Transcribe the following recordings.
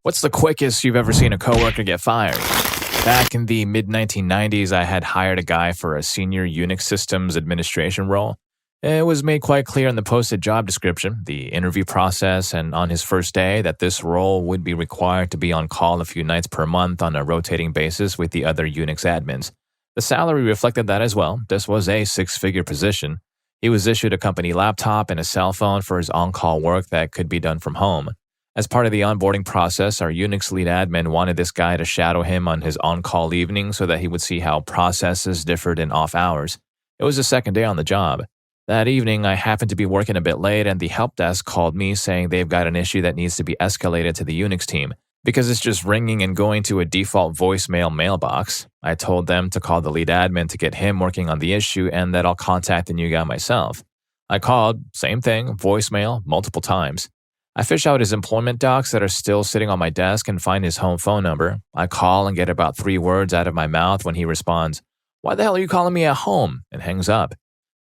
What's the quickest you've ever seen a coworker get fired? Back in the mid-1990s, I had hired a guy for a senior Unix systems administration role. It was made quite clear in the posted job description, the interview process, and on his first day that this role would be required to be on call a few nights per month on a rotating basis with the other Unix admins. The salary reflected that as well. This was a six-figure position. He was issued a company laptop and a cell phone for his on-call work that could be done from home. As part of the onboarding process, our Unix lead admin wanted this guy to shadow him on his on-call evening so that he would see how processes differed in off hours. It was the second day on the job. That evening, I happened to be working a bit late and the help desk called me saying they've got an issue that needs to be escalated to the Unix team because it's just ringing and going to a default voicemail mailbox. I told them to call the lead admin to get him working on the issue and that I'll contact the new guy myself. I called, same thing, voicemail, multiple times. I fish out his employment docs that are still sitting on my desk and find his home phone number. I call and get about 3 words out of my mouth when he responds, "Why the hell are you calling me at home?" and hangs up.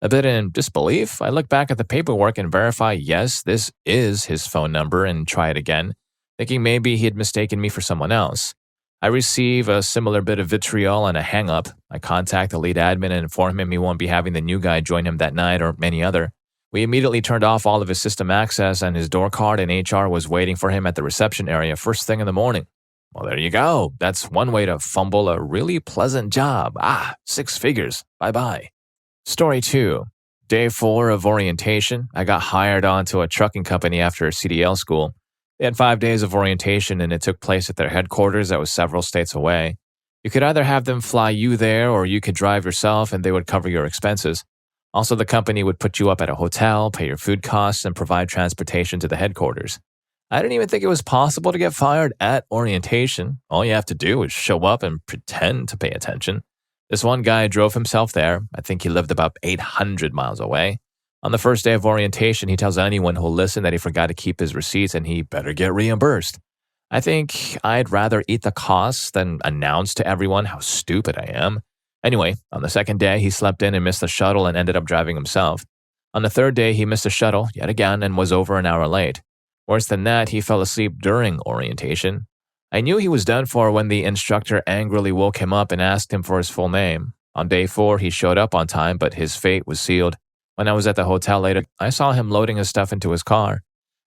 A bit in disbelief, I look back at the paperwork and verify, yes, this is his phone number and try it again, thinking maybe he had mistaken me for someone else. I receive a similar bit of vitriol and a hang-up. I contact the lead admin and inform him he won't be having the new guy join him that night or any other. We immediately turned off all of his system access and his door card, and HR was waiting for him at the reception area first thing in the morning. Well, there you go. That's one way to fumble a really pleasant job. 6 figures. Bye-bye. Story 2. Day 4 of orientation. I got hired onto a trucking company after CDL school. They had 5 days of orientation, and it took place at their headquarters that was several states away. You could either have them fly you there, or you could drive yourself, and they would cover your expenses. Also, the company would put you up at a hotel, pay your food costs, and provide transportation to the headquarters. I didn't even think it was possible to get fired at orientation. All you have to do is show up and pretend to pay attention. This one guy drove himself there. I think he lived about 800 miles away. On the first day of orientation, he tells anyone who'll listen that he forgot to keep his receipts and he better get reimbursed. I think I'd rather eat the costs than announce to everyone how stupid I am. Anyway, on the second day, he slept in and missed the shuttle and ended up driving himself. On the third day, he missed the shuttle yet again and was over an hour late. Worse than that, he fell asleep during orientation. I knew he was done for when the instructor angrily woke him up and asked him for his full name. On day 4, he showed up on time, but his fate was sealed. When I was at the hotel later, I saw him loading his stuff into his car.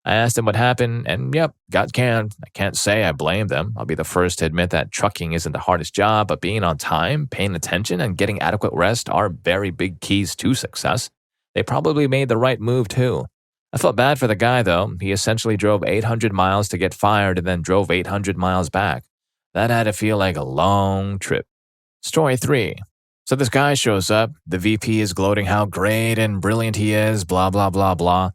I asked him what happened, and got canned. I can't say I blame them. I'll be the first to admit that trucking isn't the hardest job, but being on time, paying attention, and getting adequate rest are very big keys to success. They probably made the right move, too. I felt bad for the guy, though. He essentially drove 800 miles to get fired and then drove 800 miles back. That had to feel like a long trip. Story 3. So this guy shows up. The VP is gloating how great and brilliant he is, blah, blah, blah, blah.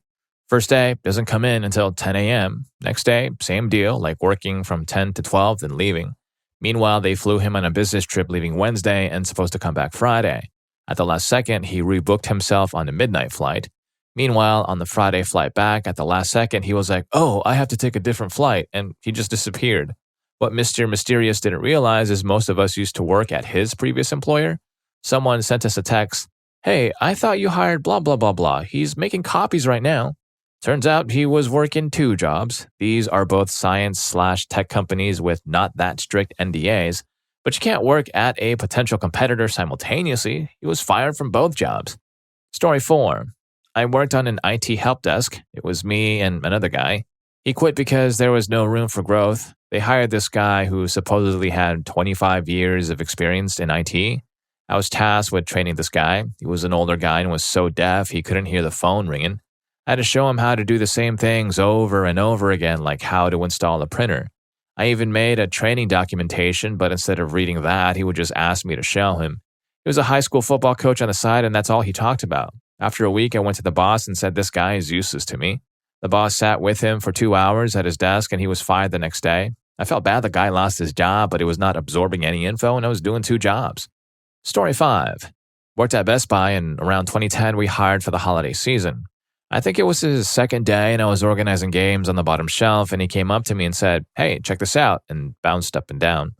First day, doesn't come in until 10 a.m. Next day, same deal, like working from 10 to 12, then leaving. Meanwhile, they flew him on a business trip leaving Wednesday and supposed to come back Friday. At the last second, he rebooked himself on a midnight flight. Meanwhile, on the Friday flight back, at the last second, he was like, "Oh, I have to take a different flight," and he just disappeared. What Mr. Mysterious didn't realize is most of us used to work at his previous employer. Someone sent us a text, "Hey, I thought you hired blah, blah, blah, blah. He's making copies right now." Turns out he was working 2 jobs. These are both science/tech companies with not that strict NDAs, but you can't work at a potential competitor simultaneously. He was fired from both jobs. Story 4. I worked on an IT help desk. It was me and another guy. He quit because there was no room for growth. They hired this guy who supposedly had 25 years of experience in IT. I was tasked with training this guy. He was an older guy and was so deaf he couldn't hear the phone ringing. I had to show him how to do the same things over and over again, like how to install a printer. I even made a training documentation, but instead of reading that, he would just ask me to show him. He was a high school football coach on the side, and that's all he talked about. After a week, I went to the boss and said, "This guy is useless to me." The boss sat with him for 2 hours at his desk, and he was fired the next day. I felt bad the guy lost his job, but he was not absorbing any info, and I was doing 2 jobs. Story 5. Worked at Best Buy, and around 2010, we hired for the holiday season. I think it was his second day, and I was organizing games on the bottom shelf, and he came up to me and said, "Hey, check this out," and bounced up and down.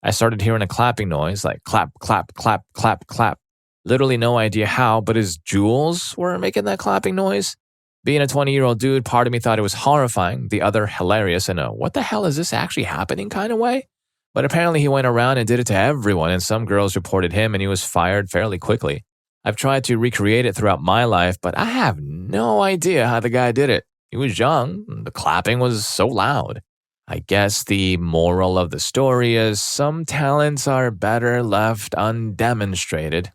I started hearing a clapping noise, like clap, clap, clap, clap, clap. Literally no idea how, but his jewels were making that clapping noise. Being a 20-year-old dude, part of me thought it was horrifying, the other hilarious in a what the hell is this actually happening kind of way. But apparently he went around and did it to everyone, and some girls reported him and he was fired fairly quickly. I've tried to recreate it throughout my life, but I have no idea how the guy did it. He was young, and the clapping was so loud. I guess the moral of the story is some talents are better left undemonstrated.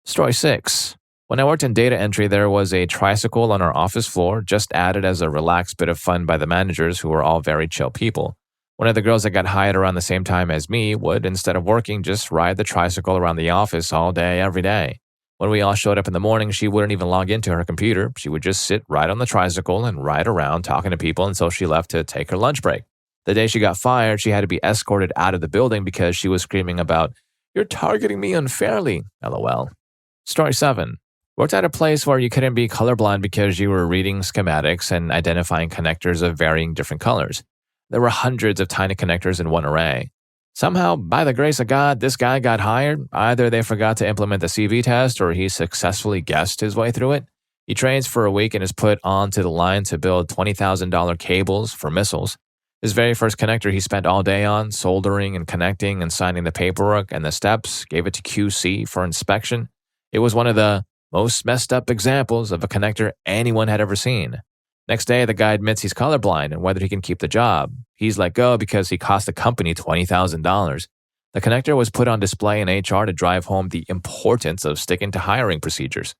Story 6. When I worked in data entry, there was a tricycle on our office floor, just added as a relaxed bit of fun by the managers who were all very chill people. One of the girls that got hired around the same time as me would, instead of working, just ride the tricycle around the office all day, every day. When we all showed up in the morning, she wouldn't even log into her computer. She would just sit right on the tricycle and ride around talking to people until she left to take her lunch break. The day she got fired, she had to be escorted out of the building because she was screaming about, "You're targeting me unfairly," LOL. Story 7. Worked at a place where you couldn't be colorblind because you were reading schematics and identifying connectors of varying different colors. There were hundreds of tiny connectors in one array. Somehow, by the grace of God, this guy got hired. Either they forgot to implement the CV test or he successfully guessed his way through it. He trains for a week and is put onto the line to build $20,000 cables for missiles. His very first connector he spent all day on, soldering and connecting and signing the paperwork and the steps, gave it to QC for inspection. It was one of the most messed up examples of a connector anyone had ever seen. Next day, the guy admits he's colorblind and whether he can keep the job. He's let go because he cost the company $20,000. The connector was put on display in HR to drive home the importance of sticking to hiring procedures.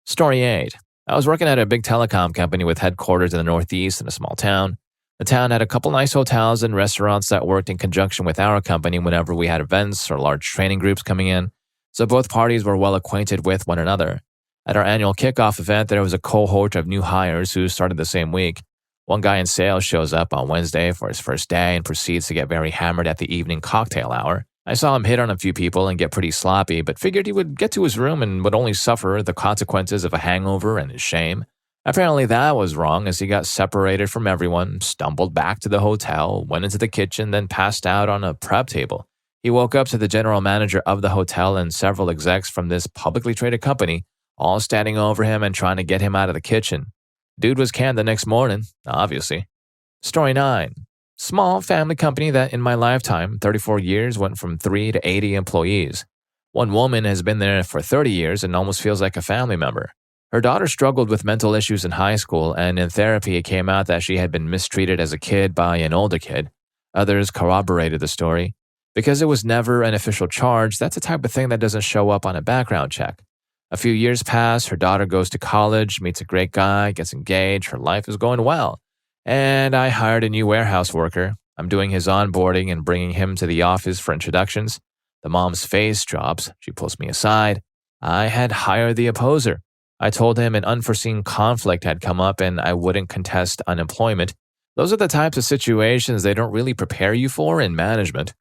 Story 8. I was working at a big telecom company with headquarters in the Northeast in a small town. The town had a couple nice hotels and restaurants that worked in conjunction with our company whenever we had events or large training groups coming in, so both parties were well acquainted with one another. At our annual kickoff event, there was a cohort of new hires who started the same week. One guy in sales shows up on Wednesday for his first day and proceeds to get very hammered at the evening cocktail hour. I saw him hit on a few people and get pretty sloppy, but figured he would get to his room and would only suffer the consequences of a hangover and his shame. Apparently that was wrong as he got separated from everyone, stumbled back to the hotel, went into the kitchen, then passed out on a prep table. He woke up to the general manager of the hotel and several execs from this publicly traded company all standing over him and trying to get him out of the kitchen. Dude was canned the next morning, obviously. Story 9. Small family company that in my lifetime, 34 years, went from 3 to 80 employees. One woman has been there for 30 years and almost feels like a family member. Her daughter struggled with mental issues in high school, and in therapy it came out that she had been mistreated as a kid by an older kid. Others corroborated the story. Because it was never an official charge, that's the type of thing that doesn't show up on a background check. A few years pass, her daughter goes to college, meets a great guy, gets engaged, her life is going well. And I hired a new warehouse worker. I'm doing his onboarding and bringing him to the office for introductions. The mom's face drops. She pulls me aside. I had hired the opposer. I told him an unforeseen conflict had come up and I wouldn't contest unemployment. Those are the types of situations they don't really prepare you for in management.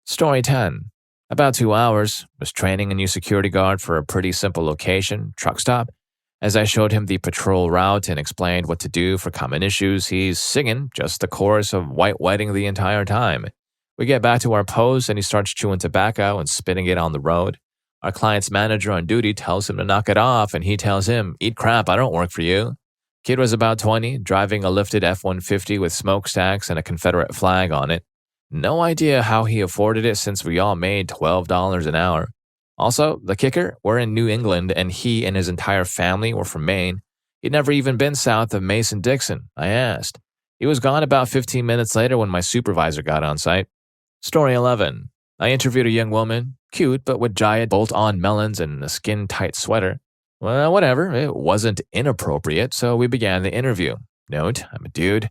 Story 10. About 2 hours, was training a new security guard for a pretty simple location, truck stop. As I showed him the patrol route and explained what to do for common issues, he's singing just the chorus of White Wedding the entire time. We get back to our post and he starts chewing tobacco and spitting it on the road. Our client's manager on duty tells him to knock it off and he tells him, "Eat crap, I don't work for you." Kid was about 20, driving a lifted F-150 with smokestacks and a Confederate flag on it. No idea how he afforded it since we all made $12 an hour. Also, the kicker, we're in New England and he and his entire family were from Maine. He'd never even been south of Mason-Dixon, I asked. He was gone about 15 minutes later when my supervisor got on site. Story 11. I interviewed a young woman, cute but with giant bolt-on melons and a skin-tight sweater. Well, whatever, it wasn't inappropriate, so we began the interview. Note, I'm a dude.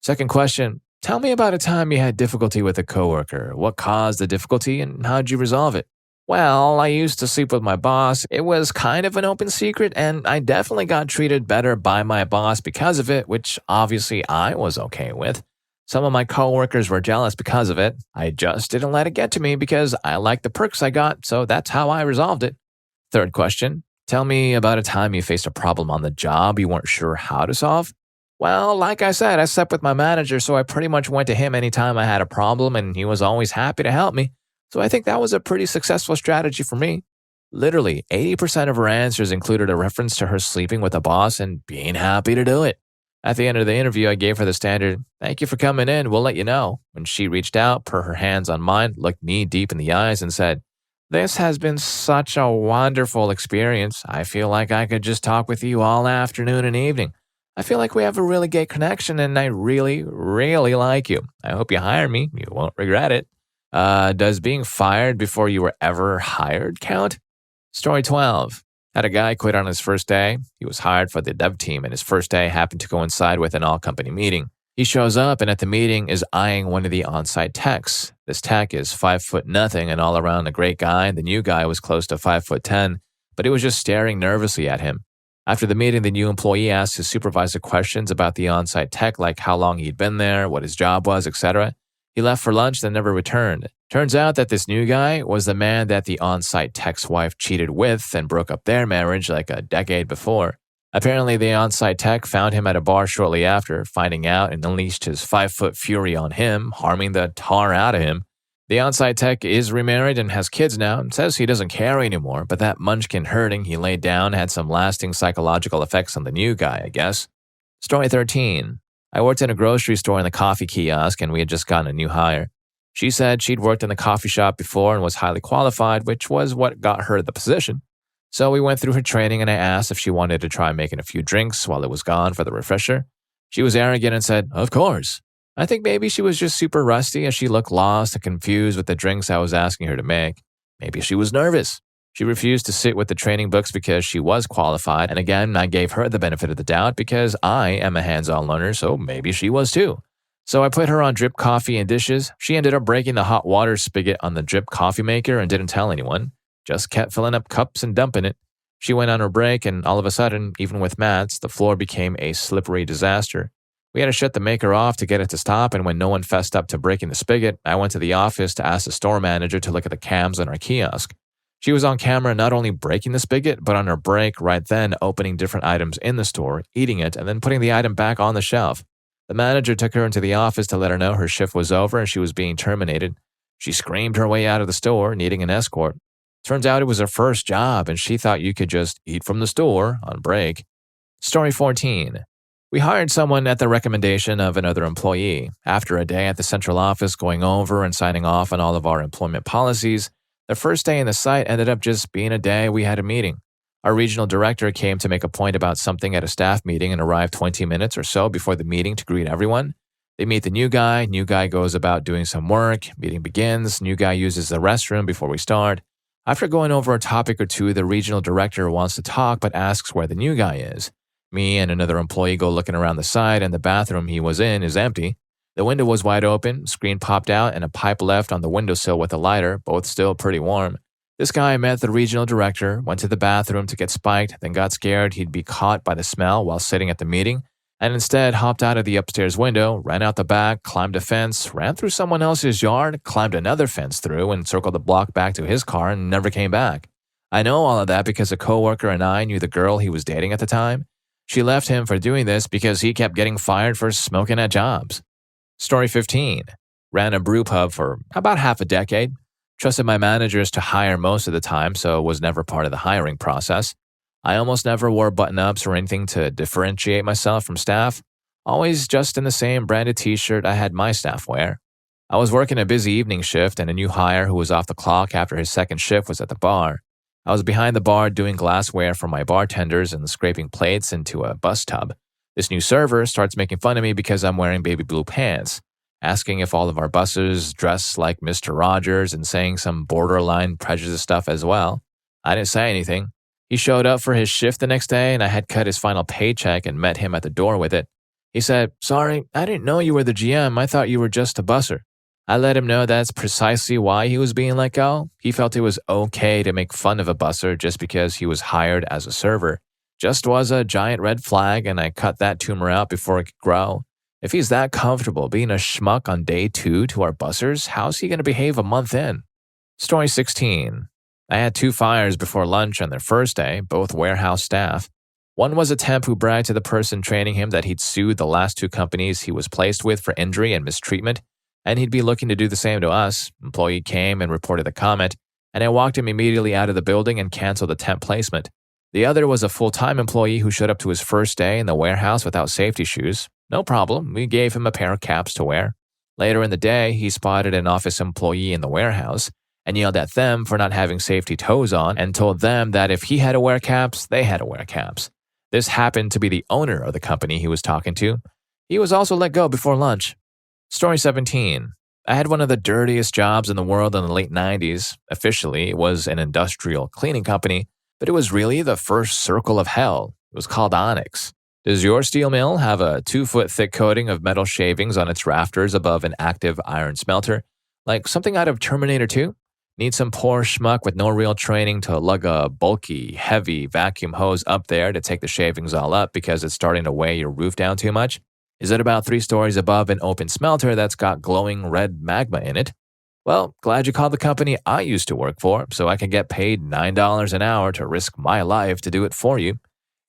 Second question. Tell me about a time you had difficulty with a coworker. What caused the difficulty and how'd you resolve it? Well, I used to sleep with my boss. It was kind of an open secret, and I definitely got treated better by my boss because of it, which obviously I was okay with. Some of my coworkers were jealous because of it. I just didn't let it get to me because I liked the perks I got, so that's how I resolved it. Third question. Tell me about a time you faced a problem on the job you weren't sure how to solve. Well, like I said, I slept with my manager, so I pretty much went to him anytime I had a problem, and he was always happy to help me. So I think that was a pretty successful strategy for me. Literally, 80% of her answers included a reference to her sleeping with the boss and being happy to do it. At the end of the interview, I gave her the standard, "Thank you for coming in, we'll let you know." When she reached out, put her hands on mine, looked me deep in the eyes, and said, "This has been such a wonderful experience. I feel like I could just talk with you all afternoon and evening. I feel like we have a really great connection and I really, really like you. I hope you hire me. You won't regret it." Does being fired before you were ever hired count? Story 12. Had a guy quit on his first day. He was hired for the dev team, and his first day happened to coincide with an all-company meeting. He shows up and at the meeting is eyeing one of the on-site techs. This tech is 5 foot nothing and all around a great guy. The new guy was close to 5'10", but he was just staring nervously at him. After the meeting, the new employee asked his supervisor questions about the on-site tech, like how long he'd been there, what his job was, etc. He left for lunch, then never returned. Turns out that this new guy was the man that the on-site tech's wife cheated with and broke up their marriage like a decade before. Apparently, the on-site tech found him at a bar shortly after, finding out and unleashed his 5-foot fury on him, harming the tar out of him. The on-site tech is remarried and has kids now and says he doesn't care anymore, but that munchkin hurting he laid down had some lasting psychological effects on the new guy, I guess. Story 13. I worked in a grocery store in the coffee kiosk and we had just gotten a new hire. She said she'd worked in the coffee shop before and was highly qualified, which was what got her the position. So we went through her training and I asked if she wanted to try making a few drinks while it was gone for the refresher. She was arrogant and said, "Of course." I think maybe she was just super rusty as she looked lost and confused with the drinks I was asking her to make. Maybe she was nervous. She refused to sit with the training books because she was qualified, and again, I gave her the benefit of the doubt because I am a hands-on learner, so maybe she was too. So I put her on drip coffee and dishes. She ended up breaking the hot water spigot on the drip coffee maker and didn't tell anyone. Just kept filling up cups and dumping it. She went on her break and all of a sudden, even with mats, the floor became a slippery disaster. We had to shut the maker off to get it to stop, and when no one fessed up to breaking the spigot, I went to the office to ask the store manager to look at the cams on our kiosk. She was on camera not only breaking the spigot, but on her break right then opening different items in the store, eating it, and then putting the item back on the shelf. The manager took her into the office to let her know her shift was over and she was being terminated. She screamed her way out of the store, needing an escort. Turns out it was her first job and she thought you could just eat from the store on break. Story 14. We hired someone at the recommendation of another employee. After a day at the central office going over and signing off on all of our employment policies, the first day in the site ended up just being a day we had a meeting. Our regional director came to make a point about something at a staff meeting and arrived 20 minutes or so before the meeting to greet everyone. They meet the new guy goes about doing some work, meeting begins, new guy uses the restroom before we start. After going over a topic or two, the regional director wants to talk but asks where the new guy is. Me and another employee go looking around the site and the bathroom he was in is empty. The window was wide open, screen popped out, and a pipe left on the windowsill with a lighter, both still pretty warm. This guy met the regional director, went to the bathroom to get spiked, then got scared he'd be caught by the smell while sitting at the meeting, and instead hopped out of the upstairs window, ran out the back, climbed a fence, ran through someone else's yard, climbed another fence through, and circled the block back to his car and never came back. I know all of that because a coworker and I knew the girl he was dating at the time. She left him for doing this because he kept getting fired for smoking at jobs. Story 15. Ran a brew pub for about half a decade. Trusted my managers to hire most of the time, so was never part of the hiring process. I almost never wore button-ups or anything to differentiate myself from staff. Always just in the same branded t-shirt I had my staff wear. I was working a busy evening shift and a new hire who was off the clock after his second shift was at the bar. I was behind the bar doing glassware for my bartenders and scraping plates into a bus tub. This new server starts making fun of me because I'm wearing baby blue pants, asking if all of our bussers dress like Mr. Rogers and saying some borderline prejudice stuff as well. I didn't say anything. He showed up for his shift the next day and I had cut his final paycheck and met him at the door with it. He said, "Sorry, I didn't know you were the GM. I thought you were just a busser." I let him know that's precisely why he was being let go. He felt it was okay to make fun of a busser just because he was hired as a server. Just was a giant red flag and I cut that tumor out before it could grow. If he's that comfortable being a schmuck on day 2 to our bussers, how's he going to behave a month in? Story 16. I had 2 fires before lunch on their first day, both warehouse staff. One was a temp who bragged to the person training him that he'd sued the last 2 companies he was placed with for injury and mistreatment, and he'd be looking to do the same to us. Employee came and reported the comment. and I walked him immediately out of the building and canceled the temp placement. The other was a full-time employee who showed up to his first day in the warehouse without safety shoes. No problem, we gave him a pair of caps to wear. Later in the day, he spotted an office employee in the warehouse and yelled at them for not having safety toes on and told them that if he had to wear caps, they had to wear caps. This happened to be the owner of the company he was talking to. He was also let go before lunch. Story 17. I had one of the dirtiest jobs in the world in the late 90s. Officially, it was an industrial cleaning company, but it was really the first circle of hell. It was called Onyx. Does your steel mill have a 2-foot thick coating of metal shavings on its rafters above an active iron smelter? Like something out of Terminator 2? Need some poor schmuck with no real training to lug a bulky, heavy vacuum hose up there to take the shavings all up because it's starting to weigh your roof down too much? Is it about 3 stories above an open smelter that's got glowing red magma in it? Well, glad you called the company I used to work for so I can get paid $9 an hour to risk my life to do it for you.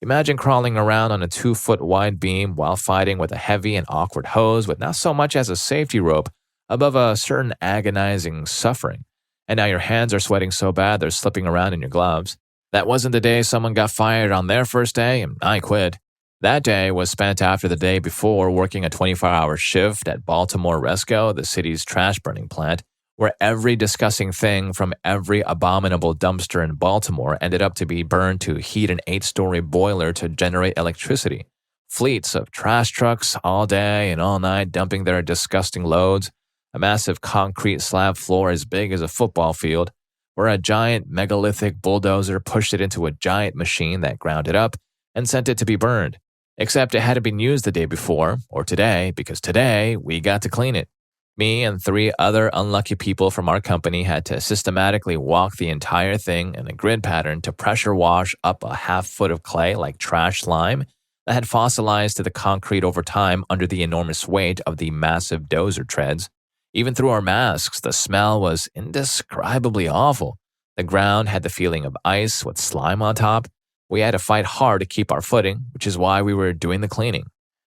Imagine crawling around on a 2-foot wide beam while fighting with a heavy and awkward hose with not so much as a safety rope above a certain agonizing suffering. And now your hands are sweating so bad they're slipping around in your gloves. That wasn't the day someone got fired on their first day, and I quit. That day was spent after the day before working a 24-hour shift at Baltimore Resco, the city's trash burning plant, where every disgusting thing from every abominable dumpster in Baltimore ended up to be burned to heat an 8-story boiler to generate electricity. Fleets of trash trucks all day and all night dumping their disgusting loads, a massive concrete slab floor as big as a football field, where a giant megalithic bulldozer pushed it into a giant machine that ground it up and sent it to be burned. Except it hadn't been used the day before, or today, because today we got to clean it. Me and 3 other unlucky people from our company had to systematically walk the entire thing in a grid pattern to pressure wash up a half-foot of clay like trash slime that had fossilized to the concrete over time under the enormous weight of the massive dozer treads. Even through our masks, the smell was indescribably awful. The ground had the feeling of ice with slime on top. We had to fight hard to keep our footing, which is why we were doing the cleaning.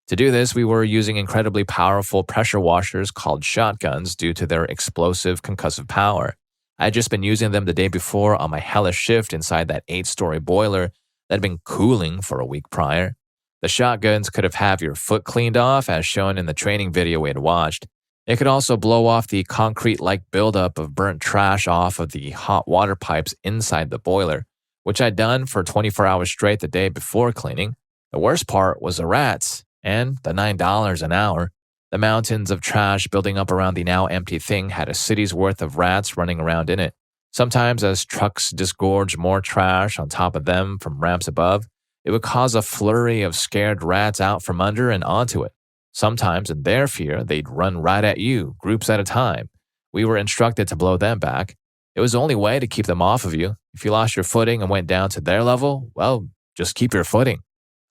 To do this, we were using incredibly powerful pressure washers called shotguns due to their explosive concussive power. I had just been using them the day before on my hellish shift inside that 8-story boiler that had been cooling for a week prior. The shotguns could have your foot cleaned off, as shown in the training video we had watched. It could also blow off the concrete-like buildup of burnt trash off of the hot water pipes inside the boiler, which I'd done for 24 hours straight the day before cleaning. The worst part was the rats and the $9 an hour. The mountains of trash building up around the now empty thing had a city's worth of rats running around in it. Sometimes as trucks disgorged more trash on top of them from ramps above, it would cause a flurry of scared rats out from under and onto it. Sometimes, in their fear, they'd run right at you, groups at a time. We were instructed to blow them back. It was the only way to keep them off of you. If you lost your footing and went down to their level, well, just keep your footing.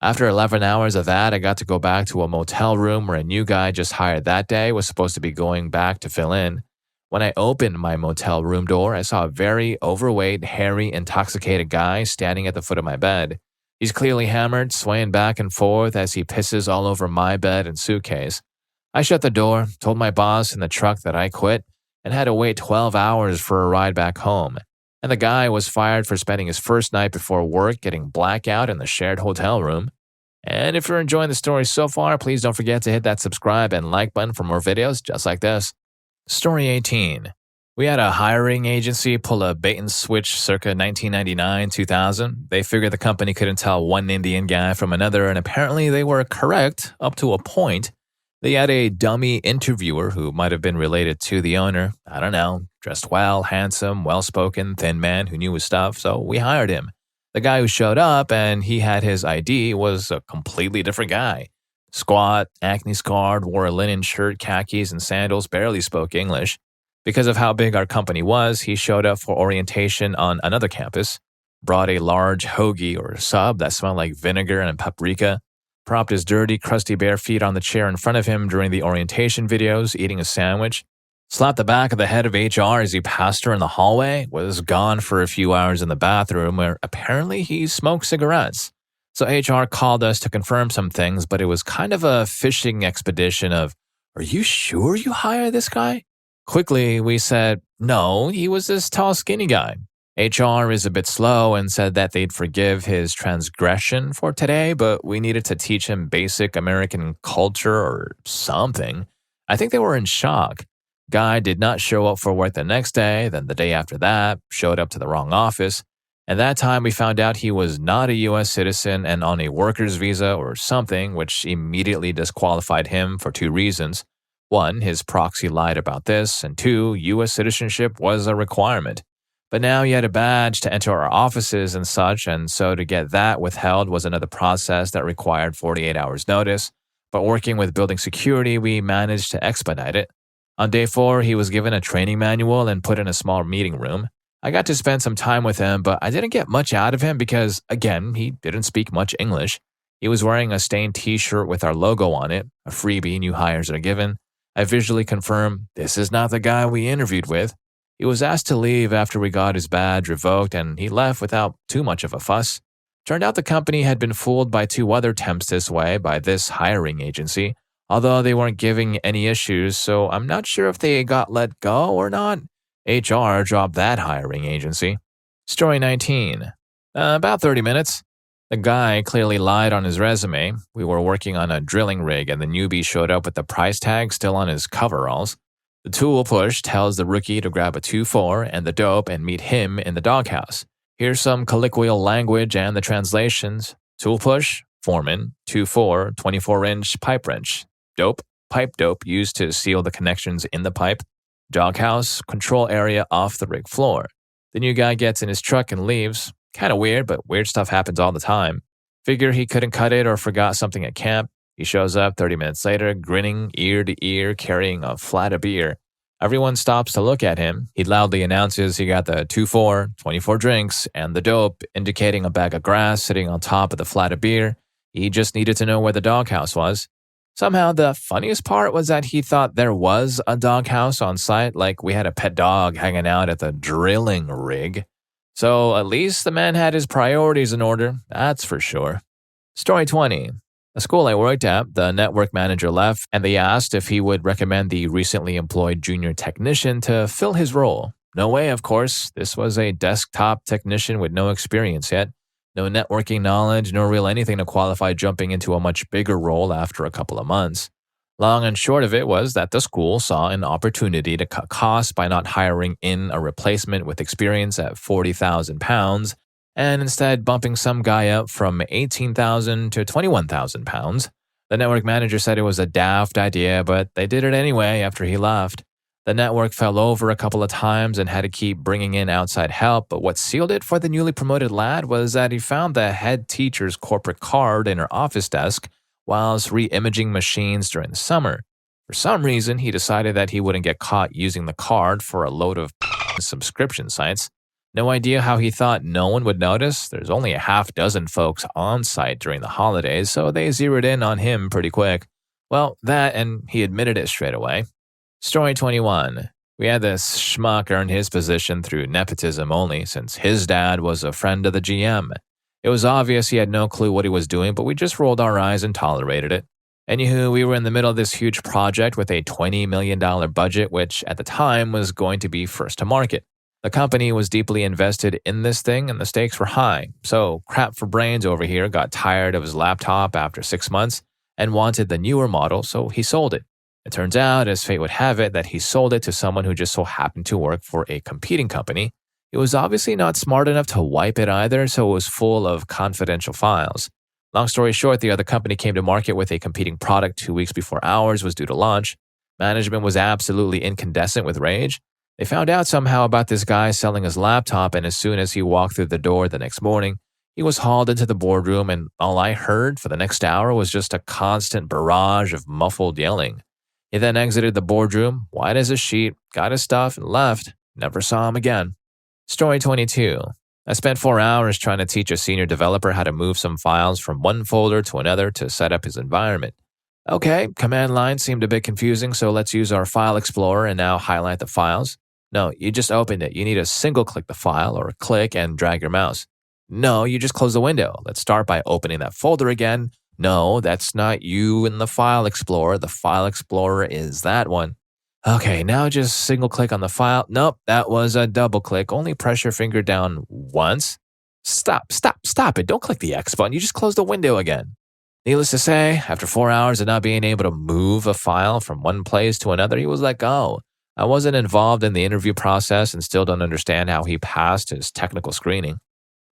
After 11 hours of that, I got to go back to a motel room where a new guy just hired that day was supposed to be going back to fill in. When I opened my motel room door, I saw a very overweight, hairy, intoxicated guy standing at the foot of my bed. He's clearly hammered, swaying back and forth as he pisses all over my bed and suitcase. I shut the door, told my boss in the truck that I quit, and had to wait 12 hours for a ride back home. And the guy was fired for spending his first night before work getting blackout in the shared hotel room. And if you're enjoying the story so far, please don't forget to hit that subscribe and like button for more videos just like this. Story 18. We had a hiring agency pull a bait-and-switch circa 1999-2000. They figured the company couldn't tell one Indian guy from another, and apparently they were correct up to a point. They had a dummy interviewer who might have been related to the owner. I don't know, dressed well, handsome, well-spoken, thin man who knew his stuff, so we hired him. The guy who showed up and he had his ID was a completely different guy. Squat, acne-scarred, wore a linen shirt, khakis, and sandals, barely spoke English. Because of how big our company was, he showed up for orientation on another campus, brought a large hoagie or sub that smelled like vinegar and paprika, propped his dirty, crusty bare feet on the chair in front of him during the orientation videos, eating a sandwich, slapped the back of the head of HR as he passed her in the hallway, was gone for a few hours in the bathroom where apparently he smoked cigarettes. So HR called us to confirm some things, but it was kind of a fishing expedition of, "Are you sure you hired this guy?" Quickly, we said, No, he was this tall, skinny guy. HR is a bit slow and said that they'd forgive his transgression for today, but we needed to teach him basic American culture or something. I think they were in shock. Guy did not show up for work the next day, then the day after that, showed up to the wrong office. At that time, we found out he was not a US citizen and on a worker's visa or something, which immediately disqualified him for two reasons. One, his proxy lied about this, and two, US citizenship was a requirement. But now he had a badge to enter our offices and such, and so to get that withheld was another process that required 48 hours notice. But working with building security, we managed to expedite it. On day 4, he was given a training manual and put in a small meeting room. I got to spend some time with him, but I didn't get much out of him because, again, he didn't speak much English. He was wearing a stained t-shirt with our logo on it, a freebie new hires are given. I visually confirmed, this is not the guy we interviewed with. He was asked to leave after we got his badge revoked, and he left without too much of a fuss. Turned out the company had been fooled by 2 other temps this way by this hiring agency, although they weren't giving any issues, so I'm not sure if they got let go or not. HR dropped that hiring agency. Story 19. About 30 minutes. The guy clearly lied on his resume. We were working on a drilling rig and the newbie showed up with the price tag still on his coveralls. The tool push tells the rookie to grab a 2-4 and the dope and meet him in the doghouse. Here's some colloquial language and the translations. Tool push, foreman, 2-4, 24-inch pipe wrench. Dope, pipe dope used to seal the connections in the pipe. Doghouse, control area off the rig floor. The new guy gets in his truck and leaves. Kind of weird, but weird stuff happens all the time. Figure he couldn't cut it or forgot something at camp. He shows up 30 minutes later, grinning ear to ear, carrying a flat of beer. Everyone stops to look at him. He loudly announces he got the 2-4, 24 drinks, and the dope, indicating a bag of grass sitting on top of the flat of beer. He just needed to know where the doghouse was. Somehow, the funniest part was that he thought there was a doghouse on site, like we had a pet dog hanging out at the drilling rig. So at least the man had his priorities in order, that's for sure. Story 20. The school I worked at, the network manager left, and they asked if he would recommend the recently employed junior technician to fill his role. No way, of course. This was a desktop technician with no experience yet. No networking knowledge, no real anything to qualify jumping into a much bigger role after a couple of months. Long and short of it was that the school saw an opportunity to cut costs by not hiring in a replacement with experience at £40,000 and instead bumping some guy up from £18,000 to £21,000. The network manager said it was a daft idea, but they did it anyway after he left. The network fell over a couple of times and had to keep bringing in outside help, but what sealed it for the newly promoted lad was that he found the head teacher's corporate card in her office desk whilst re-imaging machines during the summer. For some reason, he decided that he wouldn't get caught using the card for a load of subscription sites. No idea how he thought no one would notice. There's only a half dozen folks on site during the holidays, so they zeroed in on him pretty quick. Well, that, and he admitted it straight away. Story 21. We had this schmuck earn his position through nepotism only, since his dad was a friend of the GM. It was obvious he had no clue what he was doing, but we just rolled our eyes and tolerated it. Anywho, we were in the middle of this huge project with a $20 million budget, which at the time was going to be first to market. The company was deeply invested in this thing and the stakes were high. So Crap for Brains over here got tired of his laptop after 6 months and wanted the newer model, so he sold it. It turns out, as fate would have it, that he sold it to someone who just so happened to work for a competing company. It was obviously not smart enough to wipe it either, so it was full of confidential files. Long story short, the other company came to market with a competing product 2 weeks before ours was due to launch. Management was absolutely incandescent with rage. They found out somehow about this guy selling his laptop, and as soon as he walked through the door the next morning, he was hauled into the boardroom, and all I heard for the next hour was just a constant barrage of muffled yelling. He then exited the boardroom, white as a sheet, got his stuff, and left. Never saw him again. Story 22. I spent 4 hours trying to teach a senior developer how to move some files from one folder to another to set up his environment. Okay, command line seemed a bit confusing, so let's use our file explorer and now highlight the files. No, you just opened it. You need to single-click the file or click and drag your mouse. No, you just close the window. Let's start by opening that folder again. No, that's not you in the file explorer. The file explorer is that one. Okay, now just single click on the file. Nope, that was a double click. Only press your finger down once. Stop it. Don't click the X button. You just close the window again. Needless to say, after 4 hours of not being able to move a file from one place to another, he was let go. I wasn't involved in the interview process and still don't understand how he passed his technical screening.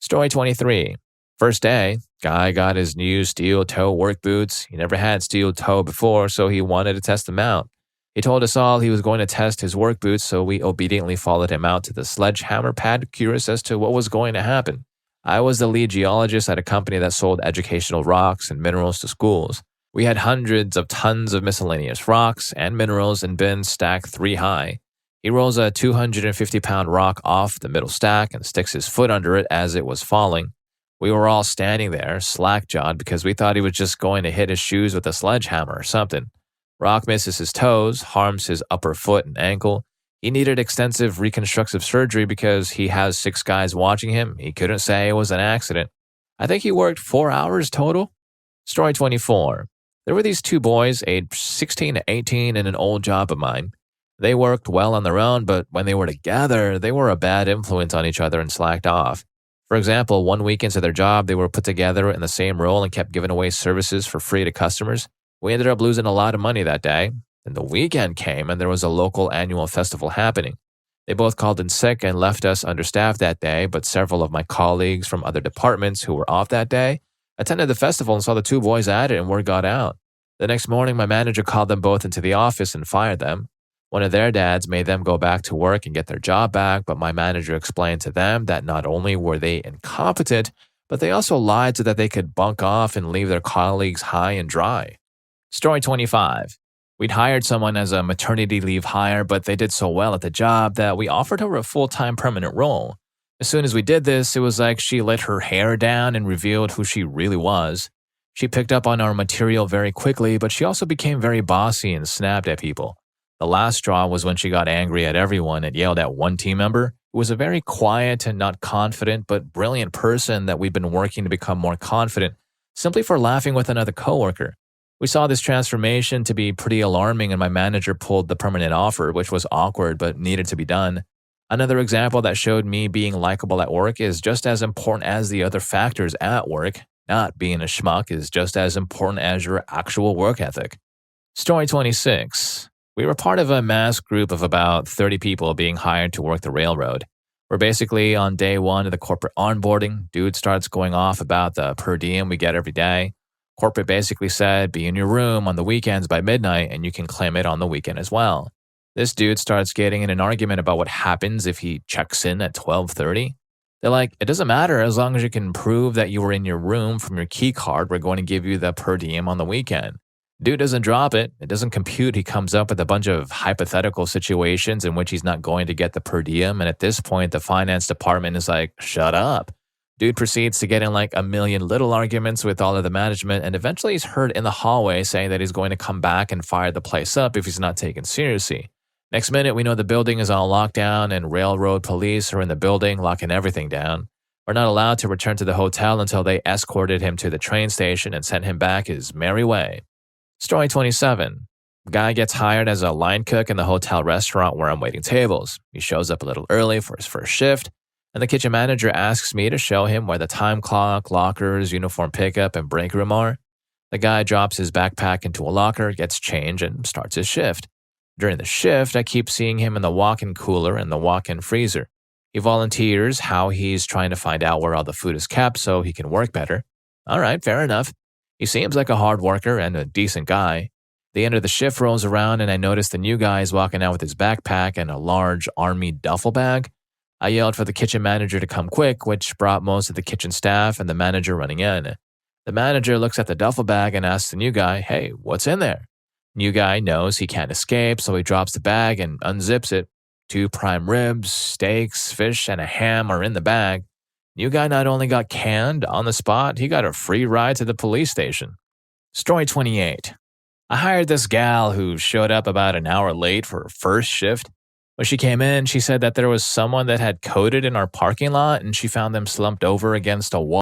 Story 23. First day, guy got his new steel toe work boots. He never had steel toe before, so he wanted to test them out. He told us all he was going to test his work boots, so we obediently followed him out to the sledgehammer pad, curious as to what was going to happen. I was the lead geologist at a company that sold educational rocks and minerals to schools. We had hundreds of tons of miscellaneous rocks and minerals in bins stacked 3 high. He rolls a 250-pound rock off the middle stack and sticks his foot under it as it was falling. We were all standing there, slack-jawed, because we thought he was just going to hit his shoes with a sledgehammer or something. Rock misses his toes, harms his upper foot and ankle. He needed extensive reconstructive surgery because he has 6 guys watching him. He couldn't say it was an accident. I think he worked 4 hours total. Story 24. There were these 2 boys, aged 16 to 18, in an old job of mine. They worked well on their own, but when they were together, they were a bad influence on each other and slacked off. For example, one week into their job, they were put together in the same role and kept giving away services for free to customers. We ended up losing a lot of money that day. Then the weekend came and there was a local annual festival happening. They both called in sick and left us understaffed that day, but several of my colleagues from other departments who were off that day attended the festival and saw the 2 boys at it, and word got out. The next morning, my manager called them both into the office and fired them. One of their dads made them go back to work and get their job back, but my manager explained to them that not only were they incompetent, but they also lied so that they could bunk off and leave their colleagues high and dry. Story 25. We'd hired someone as a maternity leave hire, but they did so well at the job that we offered her a full-time permanent role. As soon as we did this, it was like she let her hair down and revealed who she really was. She picked up on our material very quickly, but she also became very bossy and snapped at people. The last straw was when she got angry at everyone and yelled at one team member, who was a very quiet and not confident but brilliant person that we'd been working to become more confident, simply for laughing with another coworker. We saw this transformation to be pretty alarming, and my manager pulled the permanent offer, which was awkward but needed to be done. Another example that showed me being likable at work is just as important as the other factors at work. Not being a schmuck is just as important as your actual work ethic. Story 26. We were part of a mass group of about 30 people being hired to work the railroad. We're basically on day 1 of the corporate onboarding. Dude starts going off about the per diem we get every day. Corporate basically said, be in your room on the weekends by midnight and you can claim it on the weekend as well. This dude starts getting in an argument about what happens if he checks in at 12:30. They're like, it doesn't matter as long as you can prove that you were in your room from your key card. We're going to give you the per diem on the weekend. Dude doesn't drop it. It doesn't compute. He comes up with a bunch of hypothetical situations in which he's not going to get the per diem. And at this point, the finance department is like, shut up. Dude proceeds to get in like a million little arguments with all of the management, and eventually he's heard in the hallway saying that he's going to come back and fire the place up if he's not taken seriously. Next minute, we know the building is on lockdown and railroad police are in the building locking everything down. We're not allowed to return to the hotel until they escorted him to the train station and sent him back his merry way. Story 27. Guy gets hired as a line cook in the hotel restaurant where I'm waiting tables. He shows up a little early for his first shift, and the kitchen manager asks me to show him where the time clock, lockers, uniform pickup, and break room are. The guy drops his backpack into a locker, gets changed, and starts his shift. During the shift, I keep seeing him in the walk-in cooler and the walk-in freezer. He volunteers how he's trying to find out where all the food is kept so he can work better. All right, fair enough. He seems like a hard worker and a decent guy. The end of the shift rolls around and I notice the new guy is walking out with his backpack and a large army duffel bag. I yelled for the kitchen manager to come quick, which brought most of the kitchen staff and the manager running in. The manager looks at the duffel bag and asks the new guy, hey, what's in there? New guy knows he can't escape, so he drops the bag and unzips it. 2 prime ribs, steaks, fish, and a ham are in the bag. New guy not only got canned on the spot, he got a free ride to the police station. Story 28. I hired this gal who showed up about an hour late for her first shift. When she came in, she said that there was someone that had coded in our parking lot and she found them slumped over against a wall.